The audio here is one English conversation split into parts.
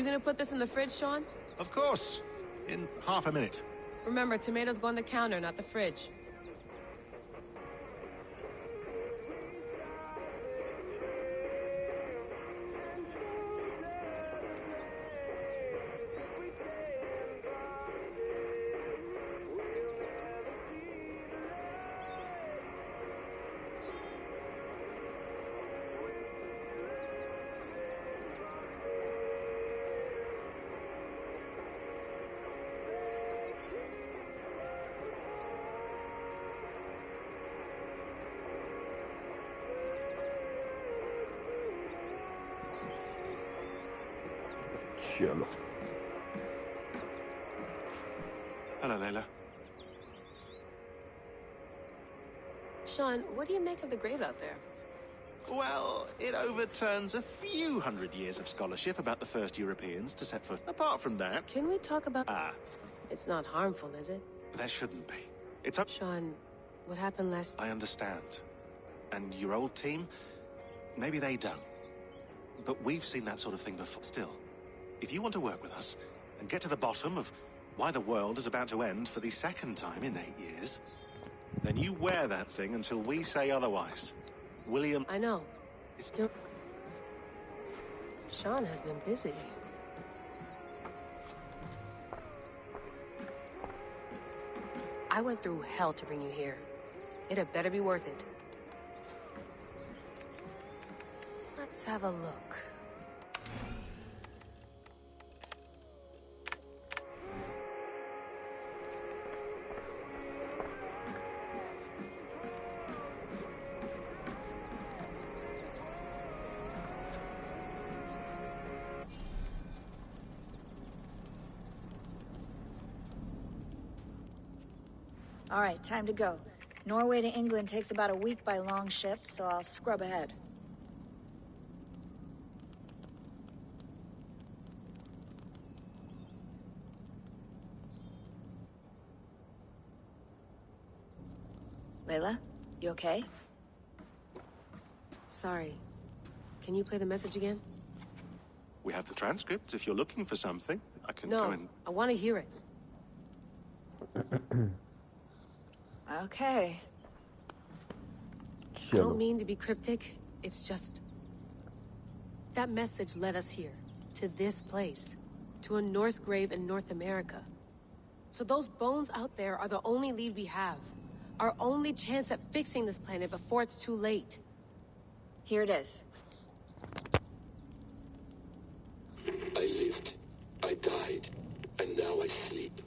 You gonna put this in the fridge, Sean? Of course. In half a minute. Remember, tomatoes go on the counter, not the fridge. चलो. Hello, Layla. Sean, what do you make of the grave out there? Well, it overturns a few hundred years of scholarship about the first Europeans to set foot. Apart from that... Can we talk about... It's not harmful, is it? There shouldn't be. It's up... Sean, what happened last... I understand. And your old team, maybe they don't. But we've seen that sort of thing before. Still, if you want to work with us and get to the bottom of why the world is about to end for the second time in 8 years, then you wear that thing until we say otherwise. William... I know. Sean has been busy. I went through hell to bring you here. It had better be worth it. Let's have a look. All right, time to go. Norway to England takes about a week by long ship, so I'll scrub ahead. Layla, you okay? Sorry. Can you play the message again? We have the transcript. If you're looking for something, I can No, go and... I want to hear it. Okay. I don't mean to be cryptic. It's just... that message led us here. To this place. To a Norse grave in North America. So those bones out there are the only lead we have. Our only chance at fixing this planet before it's too late. Here it is. I lived, I died, and now I sleep.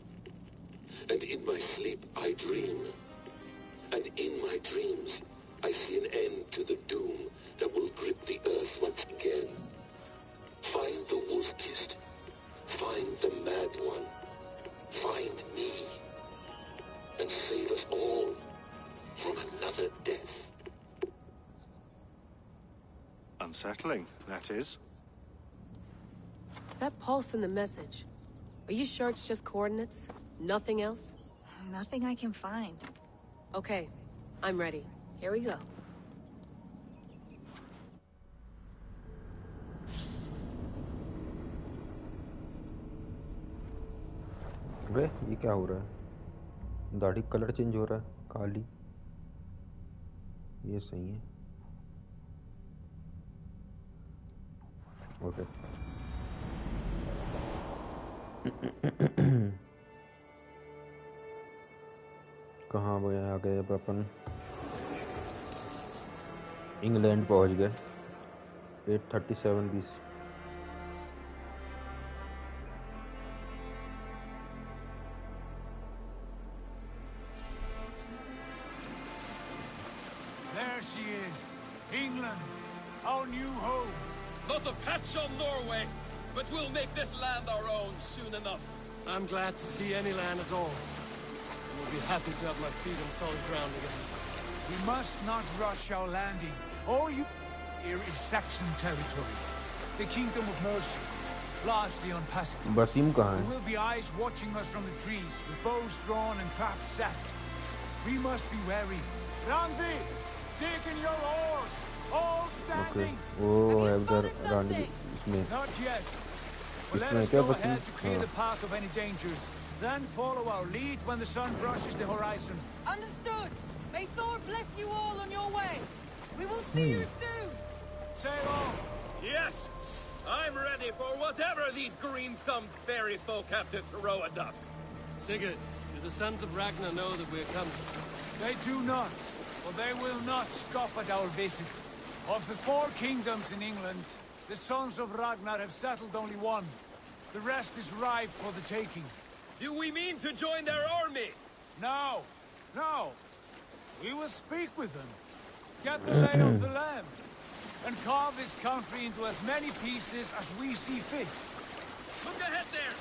And in my sleep I dream. And in my dreams I see an end to the doom that will grip the earth once again. Find the wolf-kissed. Find the mad one. Find me. And save us all from another death. Unsettling, that is. That pulse in the message. Are you sure it's just coordinates? Nothing else? Nothing I can find. Okay, I'm ready. Here we go. वे ये क्या हो रहा है? दाढ़ी colour change हो रहा है, काली. ये सही है. ओके. कहाँ आ गए अब अपन? इंग्लैंड पहुंच गए. 8:37 BC. There she is, England, our new home. Not a patch on Norway, but we'll make this land our own soon enough. I'm glad to see any land at all. We'll be happy to have my feet on solid ground again. We must not rush our landing. All you here is Saxon territory, the Kingdom of Mercia, largely unpacified. Basim kahan hai? There will be eyes watching us from the trees, with bows drawn and traps set. We must be wary. Randi, dig in your oars, all standing. वो है उधर रानी इसमें. Not yet. Well, let इसमें us क्या go बस ahead to clear the path of any dangers. Then follow our lead when the sun brushes the horizon. Understood. May Thor bless you all on your way. We will see you soon. Sail on. Yes! I'm ready for whatever these green-thumbed fairy folk have to throw at us. Sigurd, do the sons of Ragnar know that we're coming? They do not, for they will not scoff at our visit. Of the 4 kingdoms in England, the sons of Ragnar have settled only one. The rest is ripe for the taking. Do we mean to join their army? No, no. We will speak with them, get the lay of the land, and carve this country into as many pieces as we see fit. Look ahead there!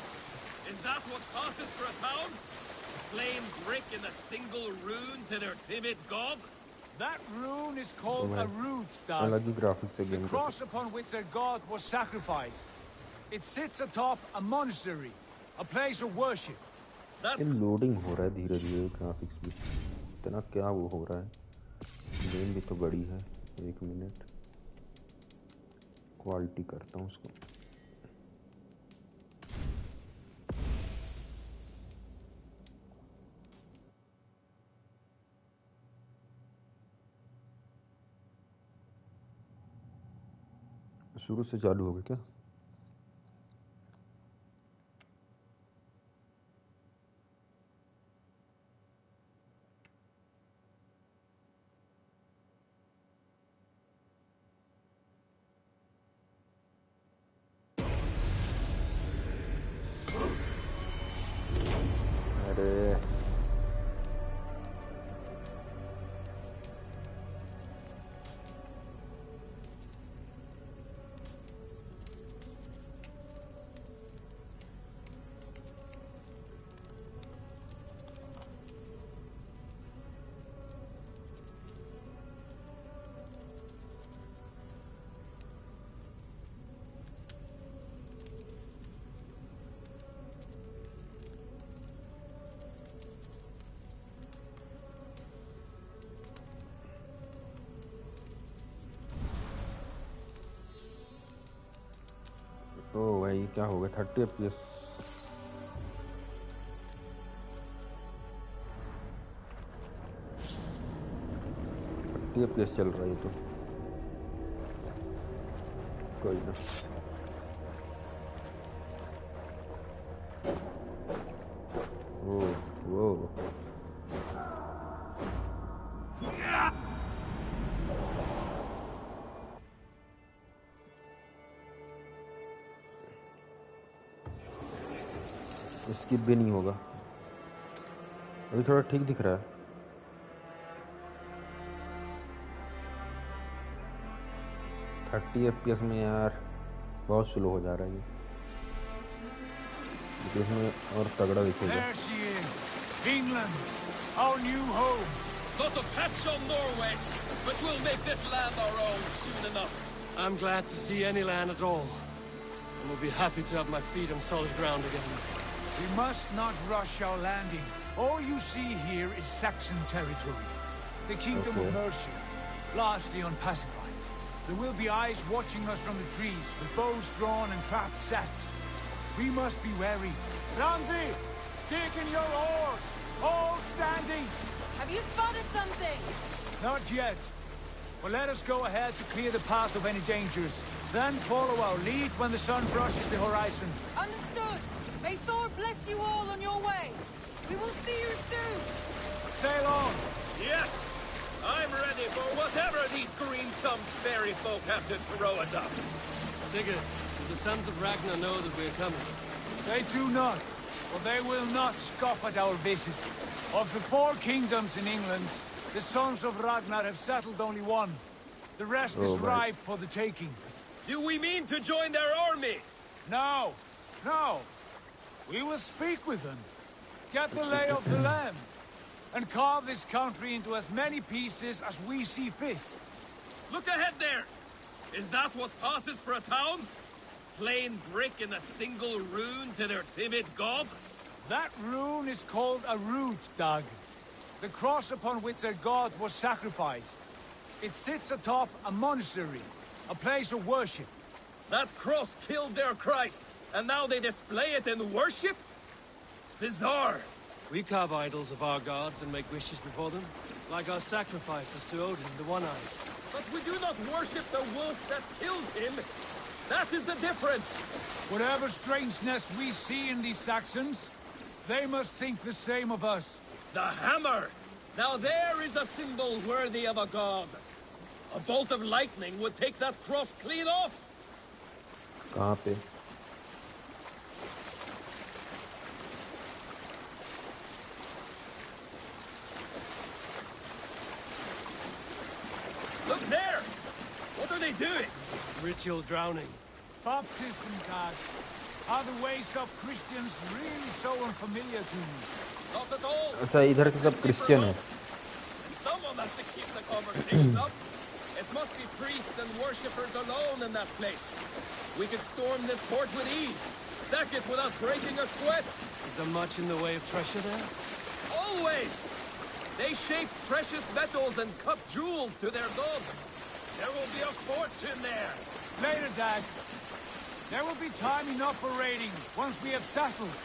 Is that what passes for a town? A plain brick in a single rune to their timid god? That rune is called a root, अलग ही graphics से the game cross upon which their god was sacrificed. It sits atop a monastery, a place of worship. ये loading हो रहा है धीरे धीरे graphics भी इतना क्या वो हो रहा है गेम भी तो बड़ी है 1 मिनट क्वालिटी करता हूँ उसको शुरू से चालू हो गया क्या ओ भाई क्या हो गया 30 FPS 30 FPS चल रहा है तो कोई ना वो स्किप भी नहीं होगा अभी थोड़ा ठीक दिख रहा है FPS में यार बहुत स्लो हो जा रहा है ये इसमें और तगड़ा दिखेगा There she is, England, our new home. Not a patch on Norway, but we'll make this land our own soon enough. I'm glad to see any land at all. And will be happy to have my feet on solid ground again. We must not rush our landing. All you see here is Saxon territory. The kingdom of Mercia, largely unpacified. There will be eyes watching us from the trees, with bows drawn and traps set. We must be wary. Randi, dig in your oars, all standing. Have you spotted something? Not yet. But let us go ahead to clear the path of any dangers. Then follow our lead when the sun brushes the horizon. Understood. May Thor bless you all on your way. We will see you soon. Sail on. Yes, I'm ready for whatever these green-thumbed fairy folk have to throw at us. Sigurd, do the sons of Ragnar know that we're coming? They do not, for they will not scoff at our visit. Of the 4 kingdoms in England, the sons of Ragnar have settled only one. The rest is ripe for the taking. Do we mean to join their army? No, no. We will speak with them, get the lay of the land, and carve this country into as many pieces as we see fit. Look ahead there! Is that what passes for a town? Plain brick in a single rune to their timid god? That rune is called a root, Doug. The cross upon which their god was sacrificed. It sits atop a monastery, a place of worship. That cross killed their Christ. and now they display it in worship? Bizarre. We carve idols of our gods and make wishes before them, like our sacrifices to Odin, the One-Eyed. But we do not worship the wolf that kills him. That is the difference. Whatever strangeness we see in these Saxons, they must think the same of us. The hammer! Now there is a symbol worthy of a god. A bolt of lightning would take that cross clean off. कहाँ पे? Look there! What are they doing? Ritual drowning. Baptism, Dad. Are the ways of Christians really so unfamiliar to you? Not at all. अच्छा इधर के सब Christian हैं. Someone has to keep the conversation up. It must be priests and worshippers alone in that place. We could storm this port with ease. Sack it without breaking a sweat. Is there much in the way of treasure there? Always! They shape precious metals and cut jewels to their gods. There will be a fortune there. Later, Dad. There will be time enough for raiding once we have settled.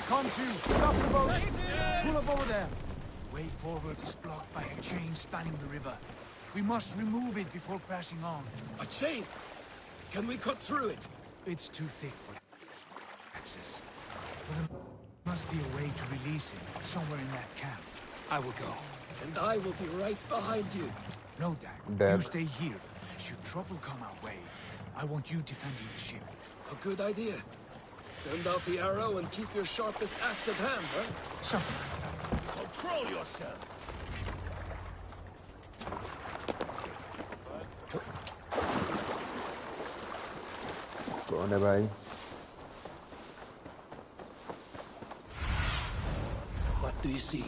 Come to, stop the boats. Pull up over there. The way forward is blocked by a chain spanning the river. We must remove it before passing on. A chain? Can we cut through it? It's too thick for access. But there must be a way to release it somewhere in that camp. I will go. And I will be right behind you. No, Dad. You stay here. Should trouble come our way, I want you defending the ship. A good idea. Send out the arrow and keep your sharpest axe at hand, huh? Something like that. Control yourself. कौन है भाई? What do you see?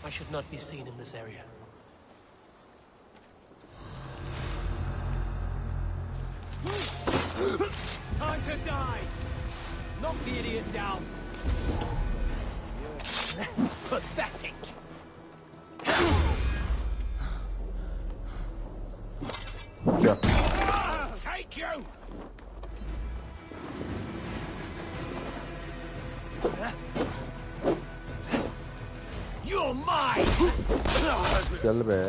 I should not be seen in this area. Time to die! Knock the idiot down! Pathetic! Take you! You're mine! चल बे.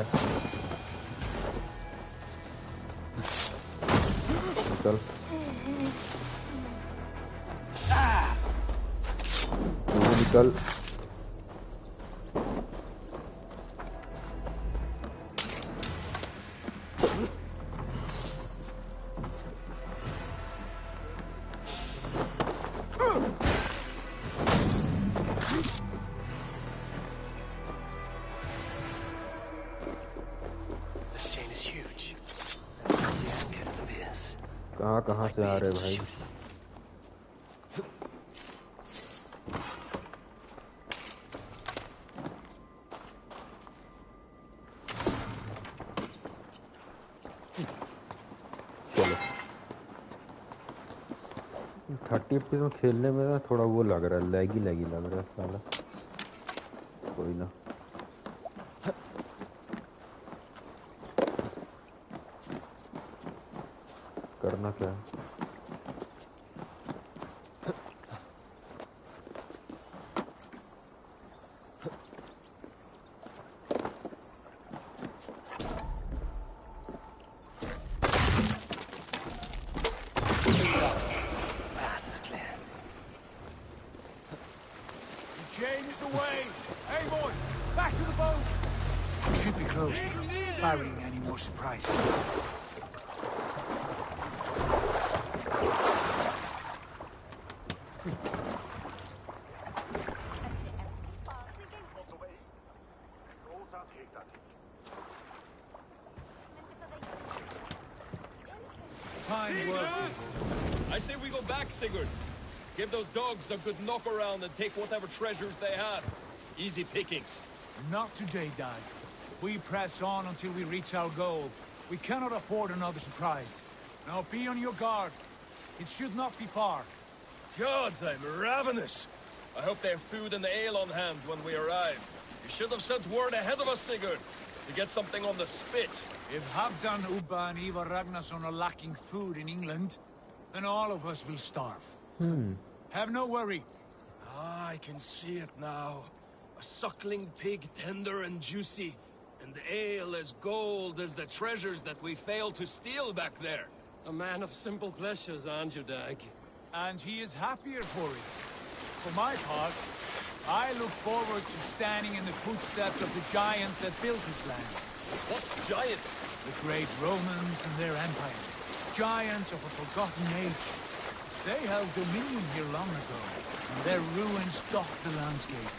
चल. तू निकल. कहाँ से आ रहे भाई? चलो 30 FPS में खेलने में ना थोड़ा वो लग रहा है, लैगी लग रहा है साला. कोई ना. करना क्या है? Fine work, people. I say we go back, Sigurd. Give those dogs a good knock around and take whatever treasures they have. Easy pickings. Not today, Dad. We press on until we reach our goal. We cannot afford another surprise. Now be on your guard. It should not be far. Gods, I'm ravenous. I hope they have food and ale on hand when we arrive. You should have sent word ahead of us, Sigurd, to get something on the spit. If Halfdan, Ubba, and Ivar Ragnarsson are lacking food in England, then all of us will starve. Have no worry. Ah, I can see it now. A suckling pig, tender and juicy. And the ale as gold as the treasures that we failed to steal back there. A man of simple pleasures, aren't you, Dag? And he is happier for it. For my part, I look forward to standing in the footsteps of the giants that built this land. What giants? The great Romans and their empire. Giants of a forgotten age. They held dominion here long ago, and their ruins dot the landscape.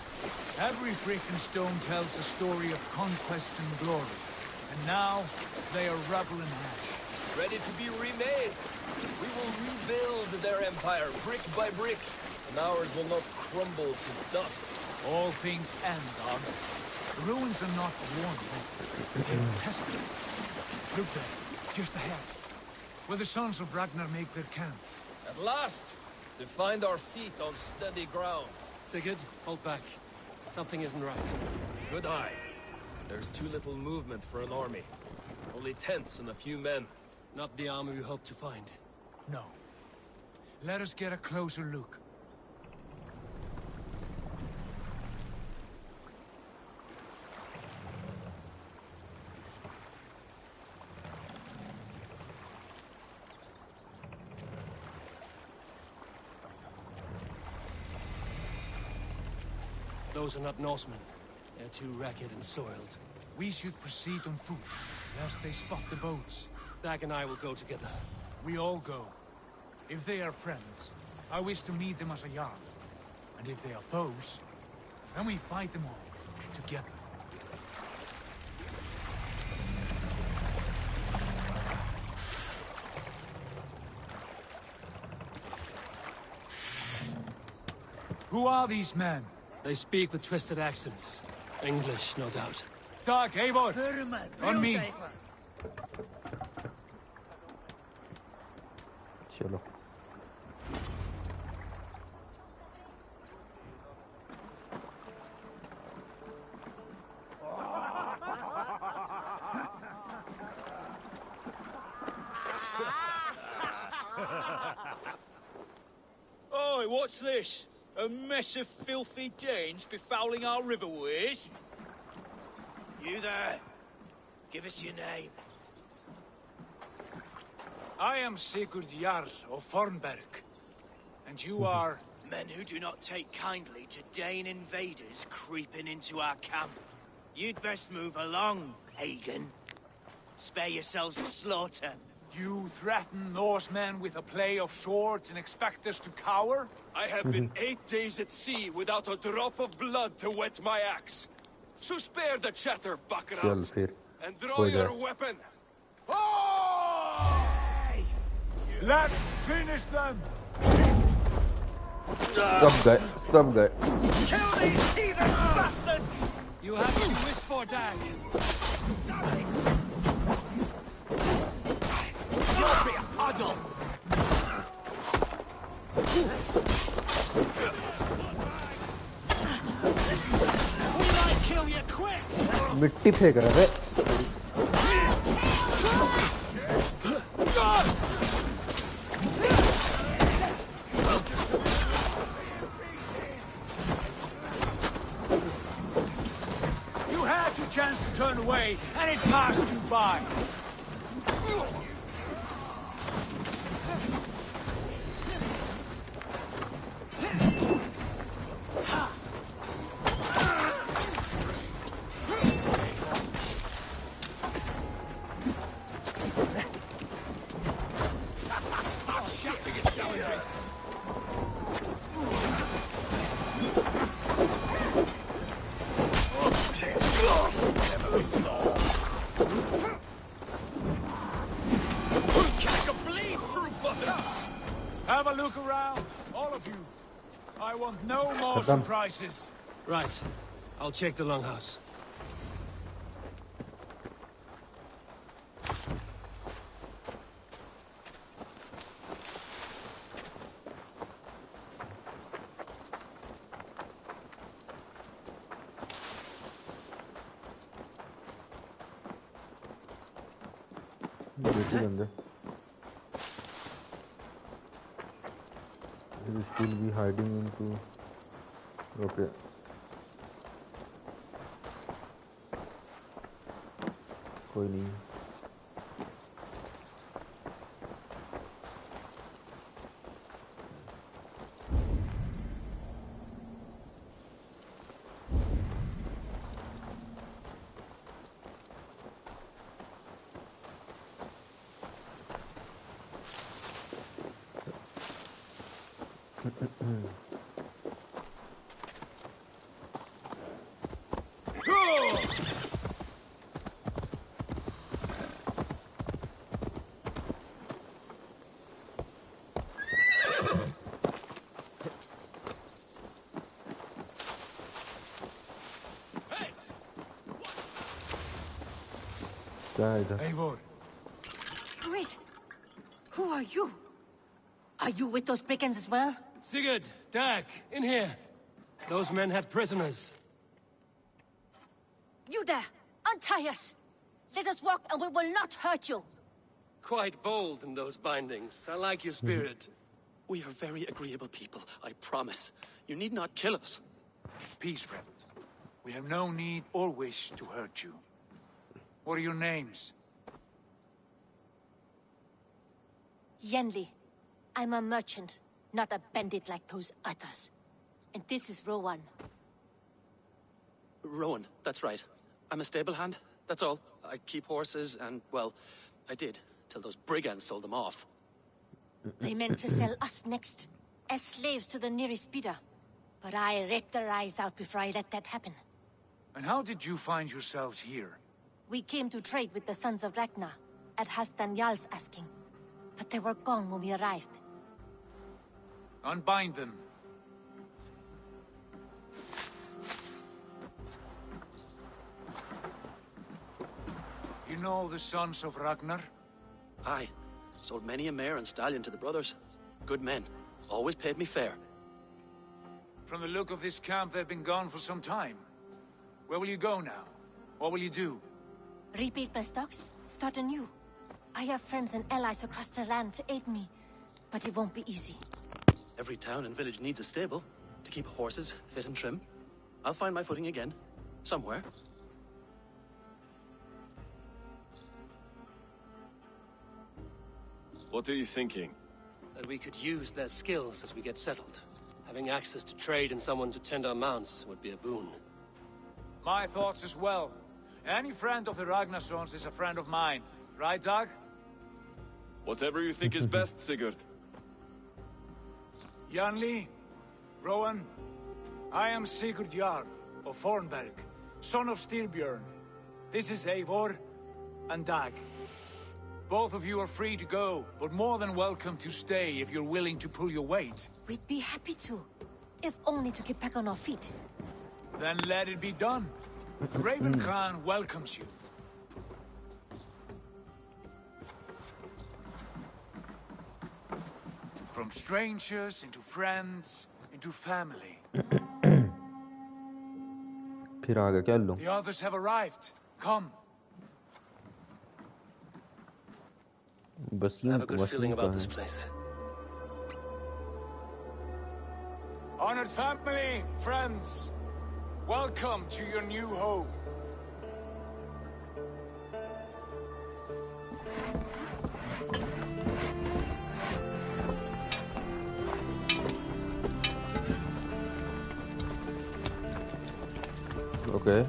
Every brick and stone tells a story of conquest and glory. And now, they are rubble and ash. Ready to be remade. We will rebuild their empire, brick by brick. And ours will not crumble to dust. All things end, Dog. The ruins are not worn yet. They are tested. Look there, just ahead. Where the sons of Ragnar make their camp. At last, to find our feet on steady ground. Sigurd, hold back. Something isn't right. Good eye. There's too little movement for an army. Only tents and a few men. Not the army we hope to find. No. Let us get a closer look. Those are not Norsemen. They're too ragged and soiled. We should proceed on foot, lest they spot the boats. Dag and I will go together. We all go. If they are friends, I wish to meet them as a Jarl. And if they are foes, then we fight them all, together. Who are these men? They speak with twisted accents. English, no doubt. Dag, Eivor! On me! चलो Oi, what's this? A mess of filthy Danes befouling our riverways? You there? Give us your name. I am Sigurd Jarl of Fornberg. And you are... Men who do not take kindly to Dane invaders creeping into our camp. You'd best move along, Hagen. Spare yourselves a slaughter. You threaten Norsemen with a play of swords and expect us to cower? I have been 8 days at sea without a drop of blood to wet my axe. So spare the chatter, buckarats, and draw your weapon. Let's finish them! सब गए Kill these heathen bastards! You have what you wish for, Dag. You'll be a puddle! We might kill you quick! मिट्टी फेंक रहे थे You had your chance to turn away, and it passed you by. Catch a bleed! Have a look around, all of you. I want no more surprises. Right. I'll check the longhouse. He will still be hiding into. Okay. कोई नहीं. Eivor. Wait. Who are you? Are you with those brigands as well? Sigurd, Dag, in here. Those men had prisoners. You there! Untie us! Let us walk and we will not hurt you! Quite bold in those bindings. I like your spirit. We are very agreeable people, I promise. You need not kill us. Peace, friend. We have no need or wish to hurt you. What are your names? Yenli. I'm a merchant, not a bandit like those others. And this is Rowan. Rowan, that's right. I'm a stable hand, that's all. I keep horses and, well, I did, till those brigands sold them off. They meant to sell us next, as slaves to the nearest bidder. But I ripped their eyes out before I let that happen. And how did you find yourselves here? We came to trade with the Sons of Ragnar, at Halfdan Jarl's asking. But they were gone when we arrived. Unbind them. You know the Sons of Ragnar? Aye. Sold many a mare and stallion to the brothers. Good men. Always paid me fair. From the look of this camp, they've been gone for some time. Where will you go now? What will you do? Rebuild my stocks, start anew. I have friends and allies across the land to aid me, but it won't be easy. Every town and village needs a stable to keep horses fit and trim. I'll find my footing again, somewhere. What are you thinking? That we could use their skills as we get settled. Having access to trade and someone to tend our mounts would be a boon. My thoughts as well. Any friend of the Ragnarsons is a friend of mine. Right, Dag? Whatever you think is best, Sigurd. Janli, Rowan, I am Sigurd Jarl of Fornberg, son of Styrbjörn. This is Eivor and Dag. Both of you are free to go, but more than welcome to stay if you're willing to pull your weight. We'd be happy to, if only to get back on our feet. Then let it be done. The Raven Clan welcomes you. From strangers into friends, into family. फिर आगे क्या लो? The others have arrived. Come. I have a good feeling about this place. Honored family, friends, welcome to your new home. Okay.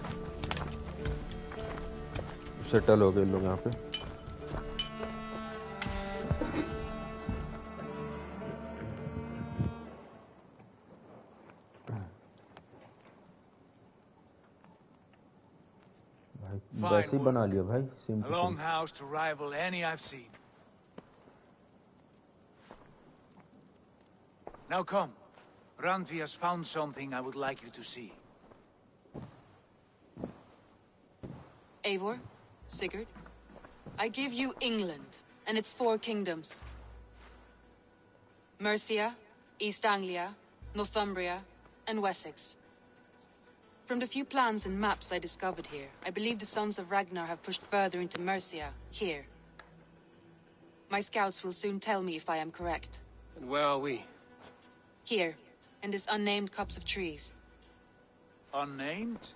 Settle हो गए लोग यहाँ पे. वैसे ही बना लिया भाई. A long house to rival any I've seen. Now come. Randvi has found something I would like you to see. Eivor, Sigurd, I give you England and its 4 kingdoms. Mercia, East Anglia, Northumbria, and Wessex. From the few plans and maps I discovered here, I believe the Sons of Ragnar have pushed further into Mercia, here. My scouts will soon tell me if I am correct. And where are we? Here, in this unnamed copse of trees. Unnamed?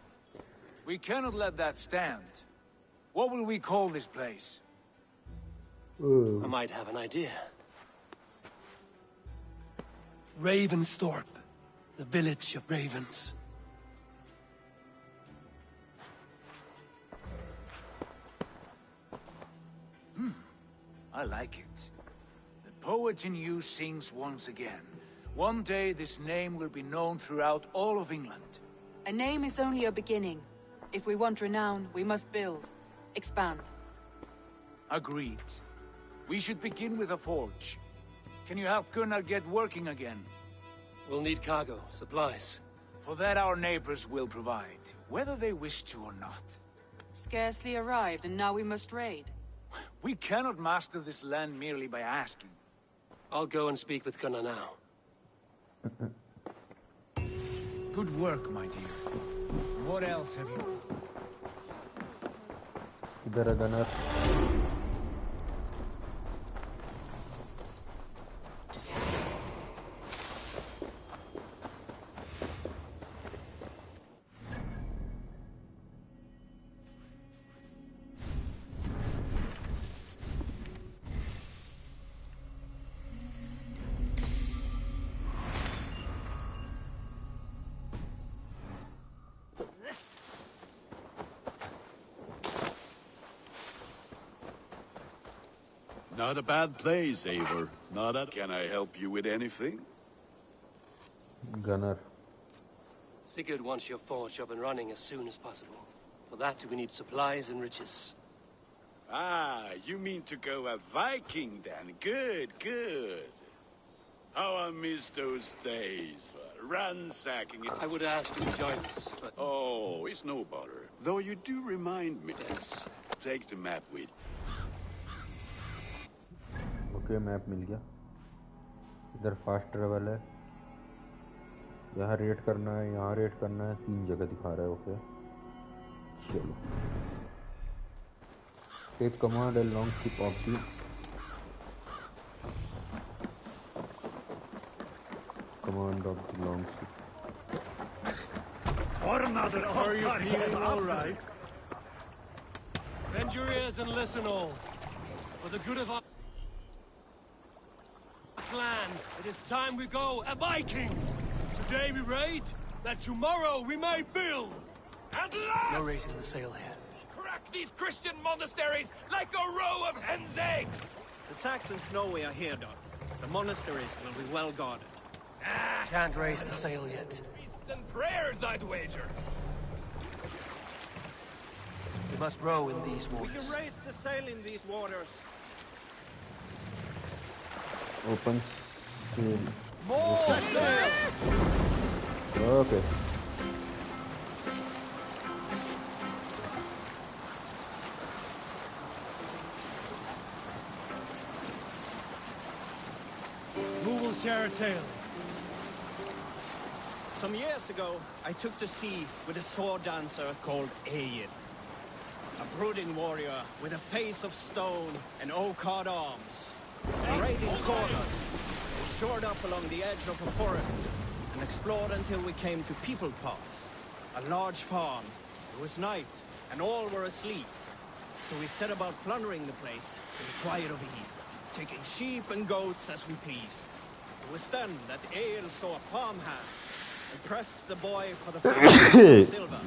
We cannot let that stand. What will we call this place? I might have an idea. Ravensthorpe, the village of ravens. I like it. The poet in you sings once again. One day this name will be known throughout all of England. A name is only a beginning. If we want renown, we must build, expand. Agreed. We should begin with a forge. Can you help Gunnar get working again? We'll need cargo, supplies. For that our neighbors will provide, whether they wish to or not. Scarcely arrived, and now we must raid. We cannot master this land merely by asking. I'll go and speak with Gunnar now. Good work, my dear. What else have you... इधर है Gunnar. Not a bad place, Eivor. Not a... Can I help you with anything? Gunnar. Sigurd wants your forge up and running as soon as possible. For that, we need supplies and riches. Ah, you mean to go a Viking then? Good, good. How I miss those days. Ransacking it. I would ask you to join us, but... Oh, it's no bother. Though you do remind me. Yes. Take the map with. Okay map मिल गया. इधर fast travel है. यहाँ red करना है, यहाँ red करना है. 3 जगह दिखा रहा है. ओके चलो. Take command along ship of the command of the long ship. Or another. Are you feeling all right? Bend your ears and listen all. For the good of our clan, it is time we go a Viking. Today we raid, that tomorrow we may build. At last! No raising the sail here. Crack these Christian monasteries like a row of hen's eggs! The Saxons know we are here, Doc. The monasteries will be well guarded. Can't raise the sail yet. Priests and prayers, I'd wager. We must row in these We waters. can raise the sail in these waters. Open sail. More sail! Okay. Who will share a tale? Some years ago, I took to sea with a sword dancer called Egil. A brooding warrior with a face of stone and oak-hard arms. A raiding corner. We shored up along the edge of a forest and explored until we came to People Pass, a large farm. It was night and all were asleep. So we set about plundering the place in the quiet of eve, taking sheep and goats as we pleased. It was then that Egil saw a farmhand and pressed the boy for the silver.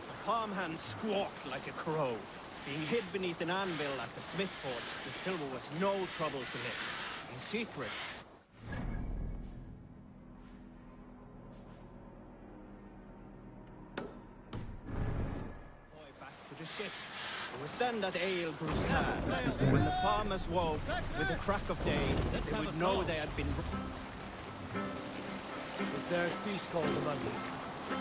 The farmhand squawked like a crow. Being hid beneath an anvil at the smith's forge, the silver was no trouble to lift. In secret. Boy back to the ship. It was then that Egil grew sad. When the farmers woke with the crack of day, they would know they had been... Is there a sea scroll among you?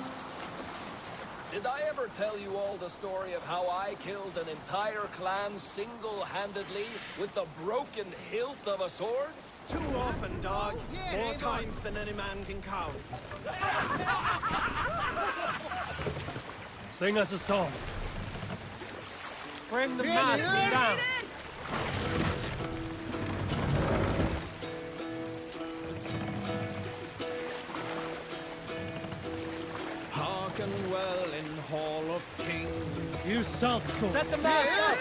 Did I ever tell you all the story of how I killed an entire clan single-handedly with the broken hilt of a sword? Too often, dog. More times than any man can count. Sing us a song. Bring the master down. Hearken well in Hall of Kings. You salt school. Set the master up.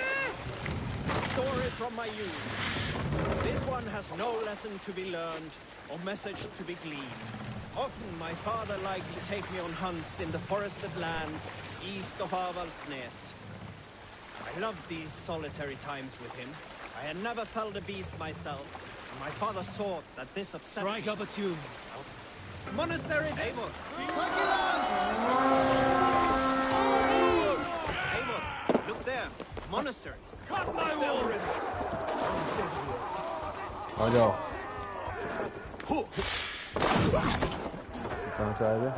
A story from my youth. This one has no lesson to be learned or message to be gleaned. Often my father liked to take me on hunts in the forested lands east of Avaldsnes. I loved these solitary times with him. I had never felled a beast myself, and my father saw that this upset Strike me. up a tune. Monastery Eivor! Eivor, look there. Monastery. Cut my walls! आ जाओ कहाँ से आए थे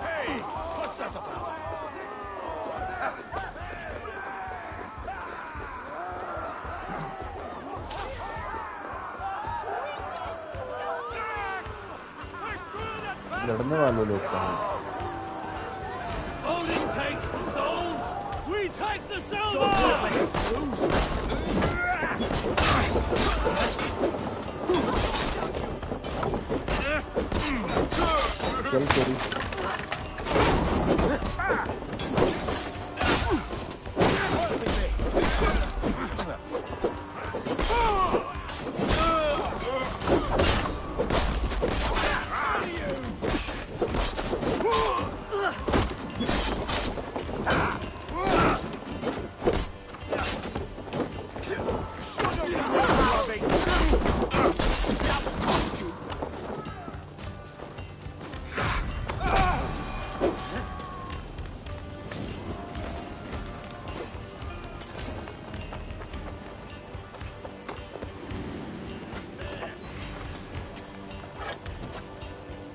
Hey! What's that about? लड़ने वाले लोग कहाँ Odin takes the souls, we take the silver! चल तेरी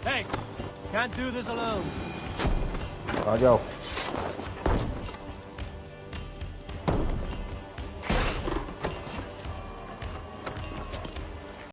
Hey, can't do this alone. आ जाओ